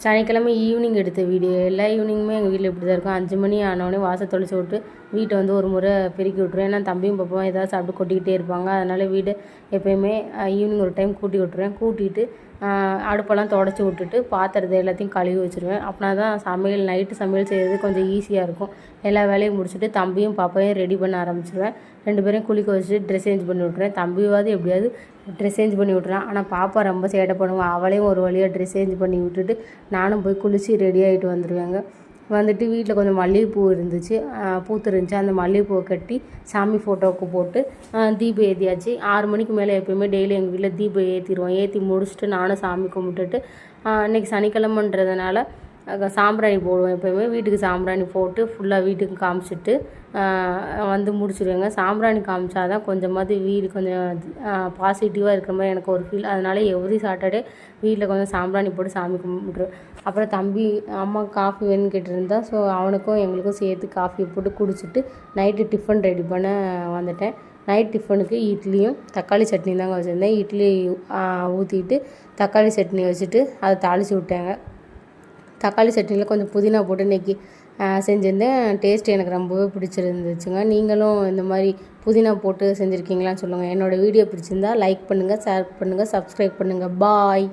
சனிக்கிழமை ஈவினிங் எடுத்த வீடியோ. எல்லா ஈவினிங்குமே எங்கள் வீட்டில் இப்படி தான் இருக்கும். 5 மணி ஆனோடனே வாசல் தெளிச்சு விட்டு வீட்டை வந்து ஒரு முறை பெருக்கி விட்ருவேன். ஏன்னா தம்பியும் பாப்பாவும் ஏதாவது சாப்பிட்டு கொட்டிக்கிட்டே இருப்பாங்க. அதனால் வீடு எப்போயுமே ஈவினிங் ஒரு டைம் கூட்டி விட்ருவேன். கூட்டிட்டு அடுப்பெல்லாம் தொடச்சி விட்டுட்டு பாத்திரத்தை எல்லாத்தையும் கழுவி வச்சுருவேன். அப்படின்னா தான் சமையல் நைட்டு சமையல் செய்கிறது கொஞ்சம் ஈஸியாக இருக்கும். எல்லா வேலையும் முடிச்சுட்டு தம்பியும் பாப்பாவையும் ரெடி பண்ண ஆரம்பிச்சிடுவேன். 2 பேரையும் குளிக்க வச்சுட்டு ட்ரெஸ் சேஞ்ச் பண்ணி விட்ருவேன். தம்பியாவது எப்படியாவது ட்ரெஸ் சேஞ்ச் பண்ணி விட்ருவேன். ஆனால் பாப்பா ரொம்ப சேட்டை பண்ணுவான். அவளையும் ஒரு வழியாக ட்ரெஸ் சேஞ்ச் பண்ணி விட்டுட்டு நானும் போய் குளித்து ரெடி ஆகிட்டு வந்துடுவேங்க. வந்துட்டு வீட்டில் கொஞ்சம் மல்லிகைப்பூ இருந்துச்சு, பூத்துருந்துச்சு. அந்த மல்லிகைப்பூவை கட்டி சாமி ஃபோட்டோவுக்கு போட்டு தீபம் ஏற்றியாச்சு. 6 மணிக்கு மேலே எப்போயுமே டெய்லி எங்கள் வீட்டில் தீபம் ஏற்றிடுவோம். ஏற்றி முடிச்சுட்டு நானும் சாமி கும்பிட்டுட்டு இன்றைக்கி சனிக்கிழமைன்றதுனால சாம்பிராணி போடுவோம். எப்போயுமே வீட்டுக்கு சாம்பிராணி போட்டு ஃபுல்லாக வீட்டுக்கு காமிச்சிட்டு வந்து முடிச்சுடுவேங்க. சாம்பிராணி காமிச்சா தான் கொஞ்சமாவது வீடு கொஞ்சம் பாசிட்டிவாக இருக்கிற மாதிரி எனக்கு ஒரு ஃபீல். அதனால் எவ்ரி சாட்டர்டே வீட்டில் கொஞ்சம் சாம்பிராணி போட்டு சாமி கும்பிட்ருவேன். அப்புறம் தம்பி அம்மா காஃபி வேணும்னு கேட்டிருந்தா, ஸோ அவனுக்கும் எங்களுக்கும் சேர்த்து காஃபி போட்டு குடிச்சிட்டு நைட்டு டிஃபன் ரெடி பண்ண வந்துட்டேன். நைட் டிஃபனுக்கு இட்லியும் தக்காளி சட்னி தாங்க வச்சுருந்தேன். இட்லி ஊற்றிட்டு தக்காளி சட்னி வச்சுட்டு அதை தாளித்து விட்டேங்க. தக்காளி சட்னியில் கொஞ்சம் புதினா போட்டு இன்றைக்கி செஞ்சுருந்தேன். டேஸ்ட் எனக்கு ரொம்பவே பிடிச்சிருந்துச்சுங்க. நீங்களும் இந்த மாதிரி புதினா போட்டு செஞ்சுருக்கீங்களான்னு சொல்லுங்கள். என்னோடய வீடியோ பிடிச்சிருந்தா லைக் பண்ணுங்கள், ஷேர் பண்ணுங்கள், சப்ஸ்கிரைப் பண்ணுங்கள். பாய்.